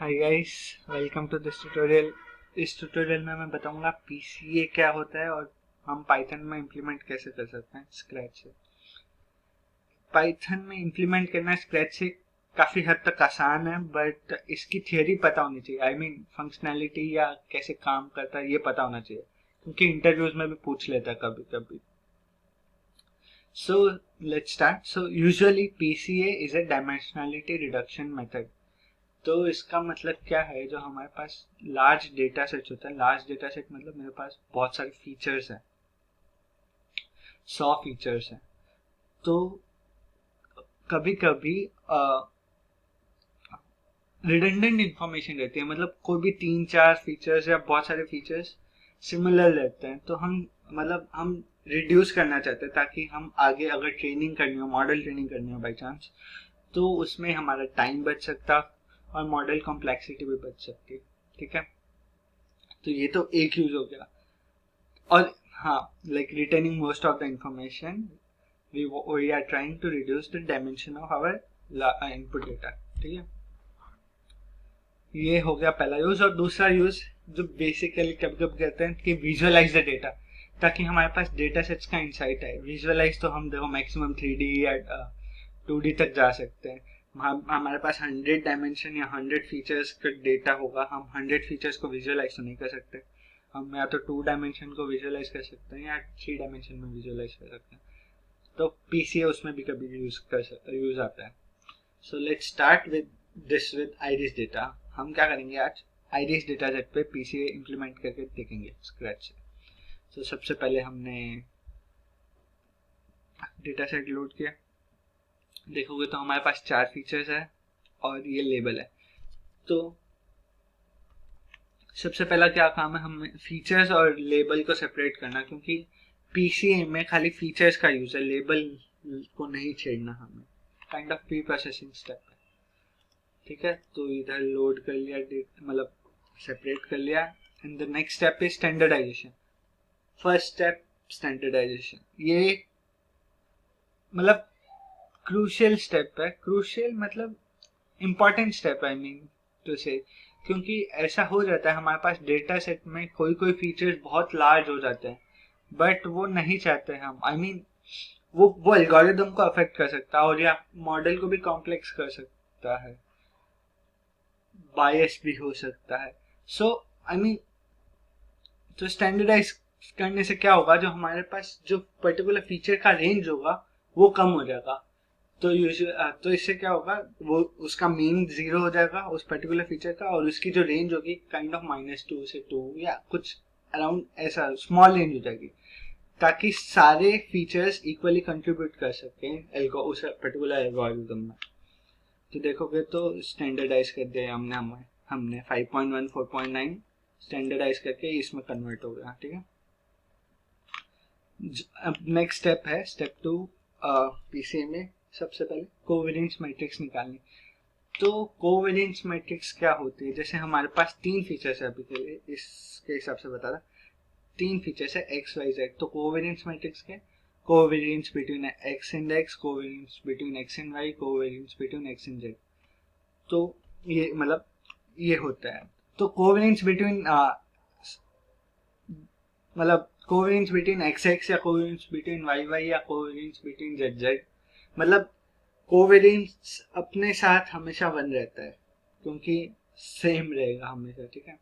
Hi guys, welcome to this tutorial. इस tutorial में मैं बताऊंगा पीसीए क्या होता है और हम पाइथन में इम्प्लीमेंट कैसे कर सकते हैं स्क्रैच से। पाइथन में इम्प्लीमेंट करना स्क्रैच से काफ़ी हद तक आसान है, बट इसकी थियोरी पता होनी चाहिए। आई मीन फंक्शनैलिटी या कैसे काम करता है ये पता होना चाहिए, क्योंकि इंटरव्यूज में भी पूछ लेता है कभी कभी। So let's start. So usually PCA is a dimensionality reduction method. तो इसका मतलब क्या है, जो हमारे पास लार्ज डेटा सेट होता है, लार्ज डेटा सेट मतलब मेरे पास बहुत सारे फीचर्स हैं, 100 फीचर्स हैं। तो कभी कभी रिडंडेंट इंफॉर्मेशन रहती है, मतलब कोई भी 3-4 फीचर्स या बहुत सारे फीचर्स सिमिलर रहते हैं, तो हम रिड्यूस करना चाहते हैं ताकि हम आगे अगर ट्रेनिंग करनी हो, मॉडल ट्रेनिंग करनी हो बाई चांस, तो उसमें हमारा टाइम बच सकता और मॉडल कॉम्प्लेक्सिटी भी बच सकती। ठीक है, तो ये तो एक यूज हो गया। और हाँ, like retaining most of the information, we are trying to reduce the dimension of our input data. ठीक है, ये हो गया पहला यूज। और दूसरा यूज जो बेसिकली कभी कभी कहते हैं कि विजुअलाइज द डेटा, ताकि हमारे पास डेटा सेट्स का इंसाइट है। विजुअलाइज तो हम देखो मैक्सिमम 3D या 2D तक जा सकते हैं। हमारे पास 100 डायमेंशन या 100 फीचर्स का डेटा होगा, हम 100 फीचर्स को विजुअलाइज तो नहीं कर सकते। हम या तो 2 डायमेंशन को विजुअलाइज कर सकते हैं या 3 डायमेंशन में विजुअलाइज कर सकते हैं। तो पीसीए उसमें भी कभी यूज आता है। So let's start with this with iris data. हम क्या करेंगे आज, आइरिस डेटा सेट पे पीसीए इंप्लीमेंट करके देखेंगे स्क्रैच से। तो सबसे पहले हमने डेटा सेट लोड किया। देखोगे तो हमारे पास 4 फीचर्स है और ये लेबल है। तो सबसे पहला क्या काम है, हमें फीचर्स और लेबल को सेपरेट करना, क्योंकि पीसीए में खाली फीचर्स का यूज है, लेबल को नहीं छेड़ना हमें। Kind of pre processing step है। ठीक है, तो इधर लोड कर लिया, मतलब सेपरेट कर लिया। And the next step is standardisation. First step standardisation, ये मतलब क्रूशियल स्टेप है। क्रूशियल मतलब इम्पॉर्टेंट स्टेप है, आई मीन टू से, क्योंकि ऐसा हो जाता है हमारे पास डेटा सेट में कोई कोई फीचर्स बहुत लार्ज हो जाते हैं, बट वो नहीं चाहते हम। आई मीन वो एल्गोरिदम को अफेक्ट कर सकता है और या मॉडल को भी कॉम्प्लेक्स कर सकता है, बायस भी हो सकता है। सो आई मीन, तो स्टैंडर्डाइज करने से क्या होगा, जो हमारे पास जो पर्टिकुलर फीचर का रेंज होगा वो कम हो जाएगा। तो इससे क्या होगा, वो उसका मीन 0 हो जाएगा उस पर्टिकुलर फीचर का, और उसकी जो रेंज होगी काइंड ऑफ -2 से 2 या कुछ अराउंड ऐसा स्मॉल रेंज हो जाएगी, ताकि सारे फीचर्स इक्वली कंट्रीब्यूट कर सकें उस पर्टिकुलर एल्गोरिथम में। तो देखोगे तो स्टैंडर्डाइज कर दिया हमने 5.1 4.9 स्टैंडर्डाइज करके इसमें कन्वर्ट हो गया। ठीक है, अब नेक्स्ट स्टेप है स्टेप 2 पीसीए में। सबसे पहले कोवेरियंस मैट्रिक्स निकालनी। तो कोवेरियंस मैट्रिक्स क्या होती है, जैसे हमारे पास 3 फीचर्स है अभी के लिए, इसके हिसाब से बता रहा, 3 फीचर्स है एक्स वाई जेड। तो कोवेरियंस मैट्रिक्स क्या है, covariance between X and X, covariance between X and Y, covariance between X and Z. तो ये मतलब ये होता है। तो कोवेरियंस बिटवीन मतलब कोवेरियंस बिटवीन एक्स एक्स या कोवेरियंस बिटवीन वाई वाई या कोवेरियंस बिटवीन जेड जेड, मतलब कोवेरियंस अपने साथ हमेशा वन रहता है, क्योंकि सेम रहेगा हमेशा। ठीक है,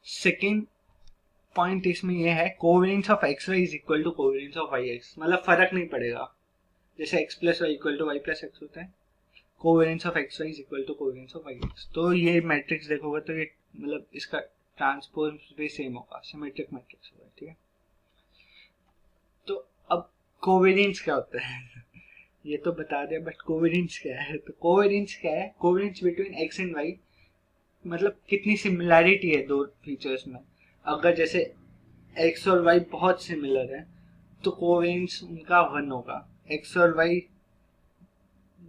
सेकेंड पॉइंट इसमें यह है, covariance of X Y is equal to covariance of Y X, मतलब फर्क नहीं पड़ेगा। जैसे X plus Y equal to Y plus X होता है, covariance of X Y is equal to covariance of Y X. तो ये मैट्रिक्स देखोगे तो ये मतलब इसका ट्रांसपोज भी सेम होगा, सिमेट्रिक मैट्रिक्स होगा। ठीक है, तो अब कोवेरियंस क्या होता है ये तो बता दिया, बट कोवेरियंस क्या है। तो कोवेरियंस क्या है, covariance between X and Y, मतलब कितनी सिमिलैरिटी है दो फीचर्स में। अगर जैसे एक्स और वाई बहुत सिमिलर है तो कोवेरियंस उनका 1 होगा। एक्स और Y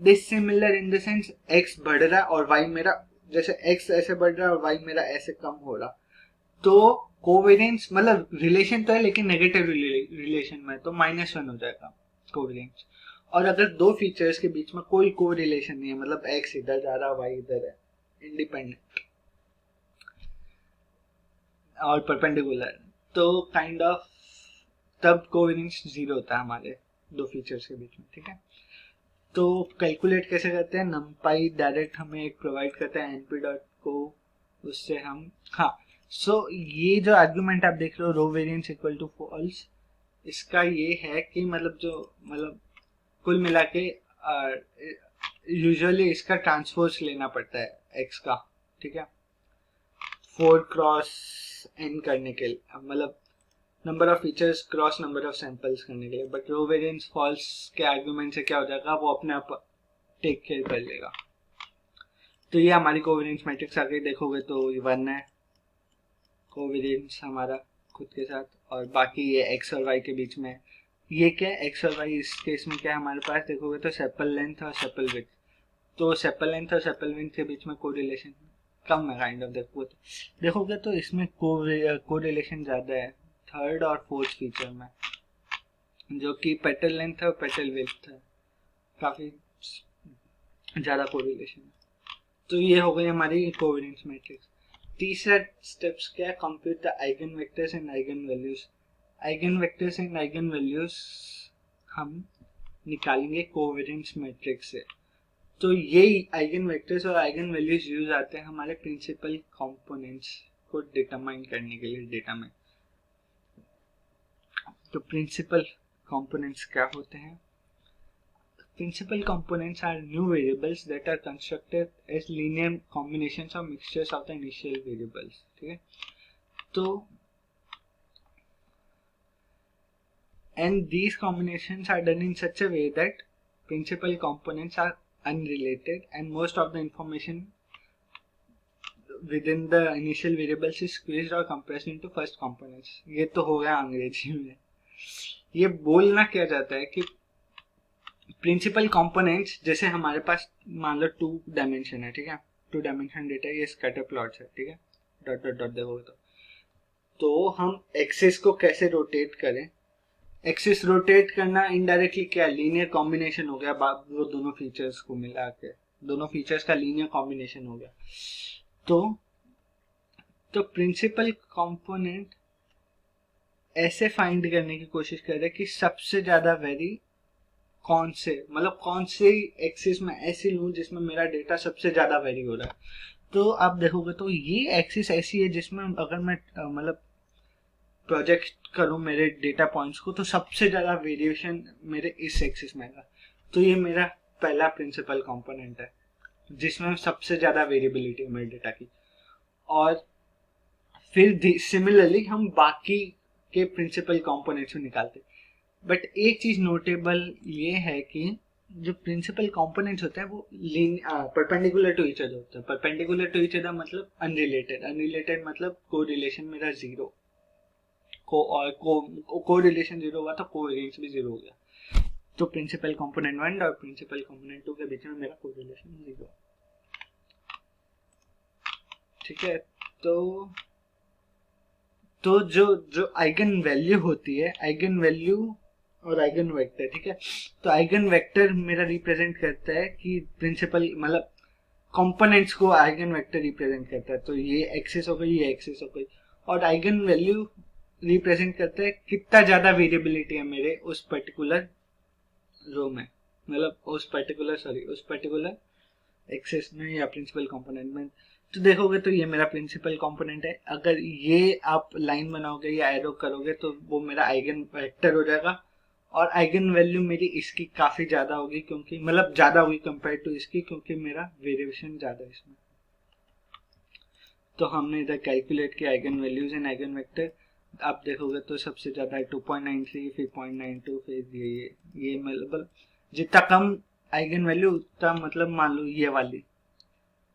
dissimilar in the sense X बढ़ रहा है और वाई मेरा, जैसे एक्स ऐसे बढ़ रहा है और वाई मेरा ऐसे कम हो रहा, तो कोवेरियंस मतलब रिलेशन तो है लेकिन नेगेटिव रिलेशन में, तो -1 हो जाएगा कोवेरियंस। और अगर दो फीचर्स के बीच में कोई को रिलेशन नहीं है, मतलब एक्स इधर जा रहा है वाई इधर है, इंडिपेंडेंट और परपेंडिकुलर, तो काइंड ऑफ तब कोवेरियंस जीरो होता है हमारे दो फीचर्स के बीच में, ठीक है। तो कैलकुलेट कैसे करते हैं, नमपाई डायरेक्ट हमें एक प्रोवाइड करता है np डॉट को, उससे हम ये जो आर्गुमेंट आप देख रहे हो रो वेरिएंस इक्वल टू फॉल्स, इसका ये है कि मतलब कुल मिला के यूजुअली इसका ट्रांसपोज लेना पड़ता है x का, ठीक है, 4 क्रॉस n करने के लिए, मतलब number of features cross number of samples करने के लिए। बट रो वेरिएंस फॉल्स के आर्गुमेंट से क्या हो जाएगा, वो अपने आप टेक केयर कर लेगा। तो ये हमारी कोवेरिएंस मैट्रिक्स आगे देखोगे तो 1 है कोवेरिएंस हमारा खुद के साथ, और बाकी ये x और y के बीच में ये क्या है, x और y इस केस में क्या है हमारे पास, देखोगे तो सेपल लेंथ और सेपल विड्थ। तो सेपल लेंथ और सेपल विड्थ के बीच में कोरिलेशन कम है काइंड ऑफ, देखोगे तो इसमें कोरिलेशन ज्यादा है थर्ड और फोर्थ फीचर में, जो कि पेटल लेंथ और पेटल विड्थ है, काफी ज्यादा कोरिलेशन है। तो ये हो गई हमारी कोवेरिएंस मैट्रिक्स। तीसरा स्टेप्स क्या है, compute the eigen vectors and eigen values. Eigen vectors and eigen values हम निकालेंगे कोवेरिएंस मैट्रिक्स से। तो ये आइगन वेक्टर्स और आइगन वैल्यूज यूज आते हैं हमारे प्रिंसिपल कंपोनेंट्स को डिटरमाइन करने के लिए डेटा में। तो प्रिंसिपल कंपोनेंट्स क्या होते हैं, principal components are new variables that are constructed as linear combinations or mixtures of the initial variables, ठीक है। तो and these combinations are done in such a way that principal components are unrelated and most of the information within the initial variables is squeezed or compressed into first components। ये तो हो गया अंग्रेजी में। ये बोलना क्या जाता है कि प्रिंसिपल कंपोनेंट्स, जैसे हमारे पास मान लो 2 डायमेंशन है, ठीक है, 2 डायमेंशन डेटा, ये स्कैटर प्लॉट्स है, ठीक है, डॉट डॉट डॉट देखोगे तो हम एक्सिस को कैसे रोटेट करें, एक्सिस रोटेट करना इनडायरेक्टली क्या, लीनियर कॉम्बिनेशन हो गया, वो दोनों फीचर्स को मिला के दोनों फीचर्स का लीनियर कॉम्बिनेशन हो गया। तो प्रिंसिपल कंपोनेंट ऐसे फाइंड करने की कोशिश कर रहे हैं कि सबसे ज्यादा वेरी कौन से एक्सिस में ऐसी लूं जिसमें मेरा डेटा सबसे ज्यादा वेरी हो रहा है। तो आप देखोगे तो ये एक्सिस ऐसी है जिसमें अगर मैं प्रोजेक्ट करूं मेरे डेटा पॉइंट्स को तो सबसे ज्यादा वेरिएशन मेरे इस एक्सिस में आएगा। तो ये मेरा पहला प्रिंसिपल कंपोनेंट है जिसमें सबसे ज्यादा वेरिएबिलिटी है मेरे डेटा की। और फिर सिमिलरली हम बाकी के प्रिंसिपल कंपोनेंट्स में निकालते हैं। बट एक चीज नोटेबल ये है कि जो प्रिंसिपल कंपोनेंट्स होते हैं वो परपेंडिकुलर टू ईच अदर होते हैं। परपेंडिकुलर टू ईच अदर मतलब अनरिलेटेड मतलब कोरिलेशन मेरा जीरो, कोरिलेशन जीरो हुआ तो कोवेरिएंस भी जीरो हो गया। तो प्रिंसिपल कंपोनेंट 1 और प्रिंसिपल कंपोनेंट 2 के बीच में मेरा कोरिलेशन जीरो, ठीक है। तो जो आइगन वैल्यू होती है, आइगन वैल्यू और आइगन वेक्टर, ठीक है। तो आइगन वेक्टर मेरा रिप्रेजेंट करता है कि प्रिंसिपल मतलब कंपोनेंट्स को आइगन वेक्टर रिप्रेजेंट करता है। तो ये एक्सिस हो गई, ये एक्सिस हो गई। और आइगन वैल्यू रिप्रेजेंट करता है कितना ज्यादा वेरिएबिलिटी है मेरे उस पर्टिकुलर रो में, मतलब उस पर्टिकुलर एक्सिस में या प्रिंसिपल कंपोनेंट में। तो देखोगे तो ये मेरा प्रिंसिपल कंपोनेंट है। अगर ये आप लाइन बनाओगे या एरो करोगे तो वो मेरा आइगन वेक्टर हो जाएगा और आइगन वैल्यू मेरी इसकी काफी ज्यादा होगी, क्योंकि मतलब ज्यादा होगी कंपेयर टू इसकी, क्योंकि मेरा वेरिएशन ज्यादा है इसमें। तो हमने इधर कैलकुलेट किया eigen values and eigen vector. आप देखोगे तो सबसे ज्यादा है 2.93, फिर 0.92, फिर ये मतलब जितना कम आइगन वैल्यू उतना, मतलब मान लो ये वाली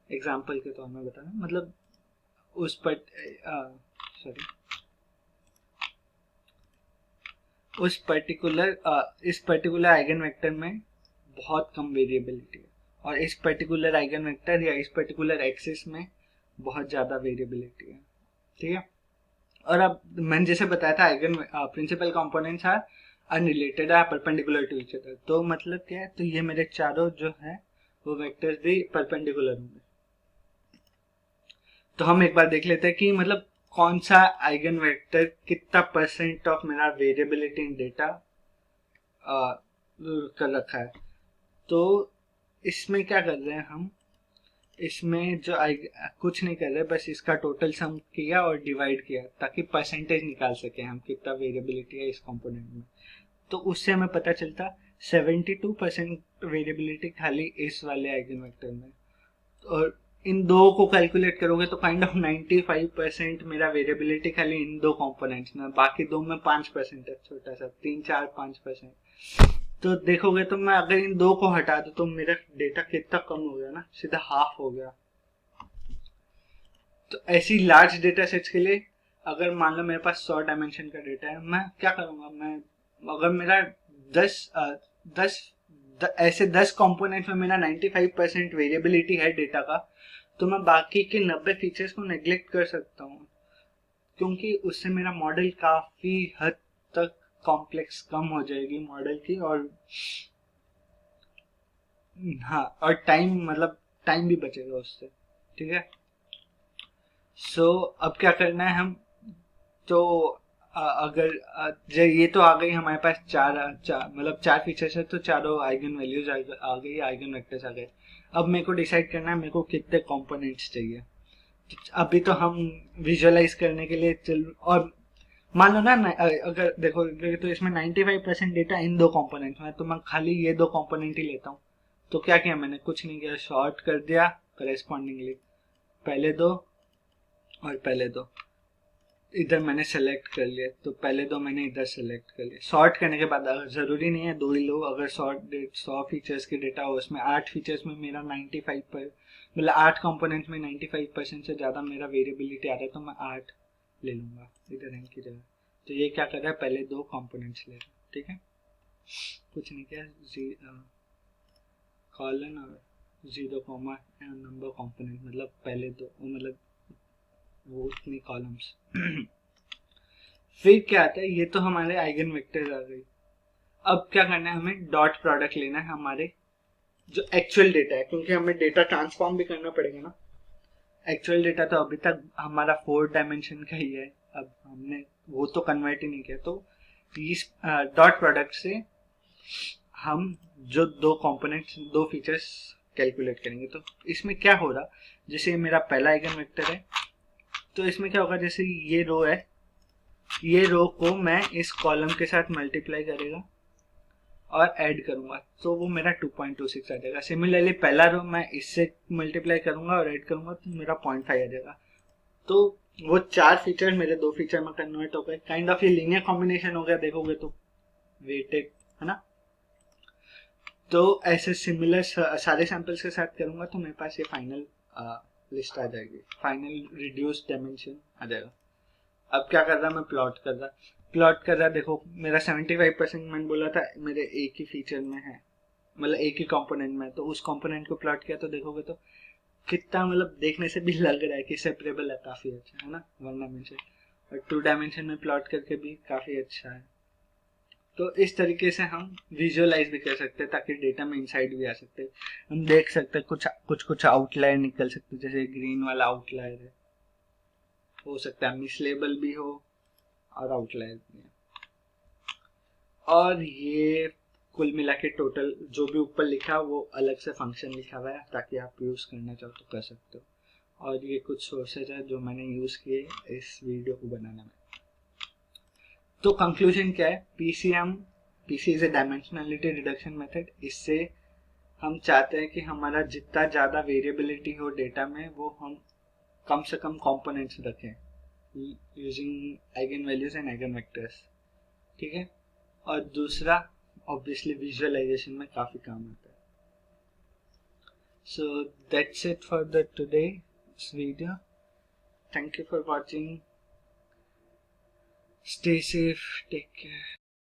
एग्जाम्पल के तौर में बताना, मतलब उस पर इस पर्टिकुलर आइगन वेक्टर में बहुत कम वेरिएबिलिटी है और इस पर्टिकुलर आइगन वेक्टर या इस पर्टिकुलर एक्सिस में बहुत ज्यादा वेरिएबिलिटी है, ठीक है। और अब मैंने जैसे बताया था eigen principal components are unrelated, are perpendicular to each other. तो मतलब क्या है, तो ये मेरे चारों जो है वो वेक्टर्स भी परपेंडिकुलर होंगे। तो हम एक बार देख लेते हैं कि मतलब कौन सा आइगन वेक्टर कितना परसेंट ऑफ मेरा वेरिएबिलिटी इन डेटा कर रखा है। तो इसमें क्या कर रहे हैं हम, इसमें जो कुछ नहीं कर रहे, बस इसका टोटल सम किया और डिवाइड किया ताकि परसेंटेज निकाल सके हम कितना वेरिएबिलिटी है इस कंपोनेंट में। तो उससे हमें पता चलता 72% वेरिएबिलिटी खाली इस वाले आइगन वेक्टर में। और इन दो को कैलकुलेट करोगे तो काइंड ऑफ 95% मेरा वेरिएबिलिटी खाली इन दो कंपोनेंट्स में, बाकी दो में 5% है, छोटा सा 3-4-5%। तो देखोगे तो मैं अगर इन दो को हटा दूं तो मेरा डेटा कितना कम हो गया ना, सीधा हाफ हो गया। तो ऐसी लार्ज डेटा सेट्स के लिए अगर मान लो मेरे पास 100 डायमेंशन का डेटा है, मैं क्या करूंगा, मैं अगर मेरा 10 ऐसे 10 कंपोनेंट में मेरा 95% वेरिएबिलिटी है डेटा का, तो मैं बाकी के 90 फीचर्स को नेग्लेक्ट कर सकता हूँ, क्योंकि उससे मेरा मॉडल काफी हद तक कॉम्प्लेक्स कम हो जाएगी मॉडल की। और हाँ, और टाइम भी बचेगा उससे। ठीक है। अब क्या करना है हम, तो अगर ये तो आ गई हमारे पास चार फीचर्स है, तो चारों आइगन वैल्यूज आ गई, आइगन वेक्टर्स आ गए। अब मेरे को डिसाइड करना है मेरे को कितने कंपोनेंट्स चाहिए। तो अभी तो हम विजुअलाइज करने के लिए और मान लो ना, अगर देखो तो इसमें 95% डेटा इन दो कंपोनेंट में, तो मैं खाली ये दो कंपोनेंट ही लेता हूँ। तो क्या किया मैंने, कुछ नहीं किया, शॉर्ट कर दिया करेस्पॉन्डिंगली, पहले दो और पहले दो इधर मैंने सेलेक्ट कर लिया, तो पहले दो मैंने इधर सेलेक्ट कर लिया। सॉर्ट करने के बाद अगर जरूरी नहीं है दो ही लो, अगर 100 फीचर्स की डेटा हो, उसमें 8 फीचर्स में मेरा 95 पर मतलब 8 कंपोनेंट में 95% से ज्यादा मेरा वेरिएबिलिटी आ रहा है, तो मैं 8 ले लूंगा इधर एन की जगह। तो ये क्या कर रहा है, पहले दो कंपोनेंट्स ले रहा है। ठीक है, कुछ नहीं किया, कॉलन और 0 कॉमा नंबर कंपोनेंट, मतलब पहले दो, मतलब वो उतनी कॉलम्स। फिर क्या आता है, ये तो हमारे आइगन वेक्टर्स आ गई। अब क्या करना है, हमें डॉट प्रोडक्ट लेना है हमारे जो एक्चुअल डेटा है, क्योंकि हमें डेटा ट्रांसफॉर्म भी करना पड़ेगा ना। एक्चुअल डेटा तो अभी तक हमारा 4 डायमेंशन का ही है, अब हमने वो तो कन्वर्ट ही नहीं किया। तो इस डॉट प्रोडक्ट से हम जो दो कंपोनेंट्स, दो फीचर्स कैलकुलेट करेंगे। तो इसमें क्या हो रहा, जैसे मेरा पहला आइगन वेक्टर है, तो इसमें क्या होगा, जैसे ये रो है, ये रो को मैं इस कॉलम के साथ मल्टीप्लाई करेगा और ऐड करूंगा, तो वो मेरा 2.26 आ जाएगा। सिमिलरली पहला रो मैं इससे मल्टीप्लाई करूंगा और ऐड करूंगा, तो मेरा 0.5 आ जाएगा। तो वो 4 फीचर मेरे 2 फीचर में कन्वर्ट हो गए, काइंड ऑफ ये लीनियर कॉम्बिनेशन हो गया, देखोगे तो वेटेड है ना। तो ऐसे सिमिलर सारे सैंपल्स के साथ करूंगा, तो मेरे पास ये फाइनल लिस्ट आ जाएगी, फाइनल रिड्यूस डायमेंशन आ जाएगा। अब क्या कर रहा, मैं प्लॉट कर रहा, देखो मेरा 75% मैंने बोला था मेरे एक ही फीचर में है, मतलब एक ही कंपोनेंट में, तो उस कंपोनेंट को प्लॉट किया तो देखोगे तो कितना, मतलब देखने से भी लग रहा है कि सेपरेबल है, काफी अच्छा है ना 1 डायमेंशन, और 2 डायमेंशन में प्लॉट करके भी काफी अच्छा है। तो इस तरीके से हम विजुअलाइज भी कर सकते हैं, ताकि डेटा में इनसाइड भी आ सकते हैं, हम देख सकते हैं कुछ आउटलायर निकल सकते हैं, जैसे ग्रीन वाला आउटलायर है, हो सकता है मिसलेबल भी हो और आउटलायर भी है। और ये कुल मिला के टोटल जो भी ऊपर लिखा वो अलग से फंक्शन लिखा हुआ है, ताकि आप यूज करना चाहो तो कर सकते हो। और ये कुछ सोर्सेज है जो मैंने यूज किए इस वीडियो को बनाने में। तो कंक्लूजन क्या है, PC is a dimensionality reduction method. इससे हम चाहते हैं कि हमारा जितना ज्यादा वेरिएबिलिटी हो डेटा में, वो हम कम से कम कंपोनेंट्स रखें using eigen values and eigen vectors. ठीक है, और दूसरा ऑब्वियसली विजुअलाइजेशन में काफी काम आता है। So that's it for the today video, thank you for watching, stay safe, take care.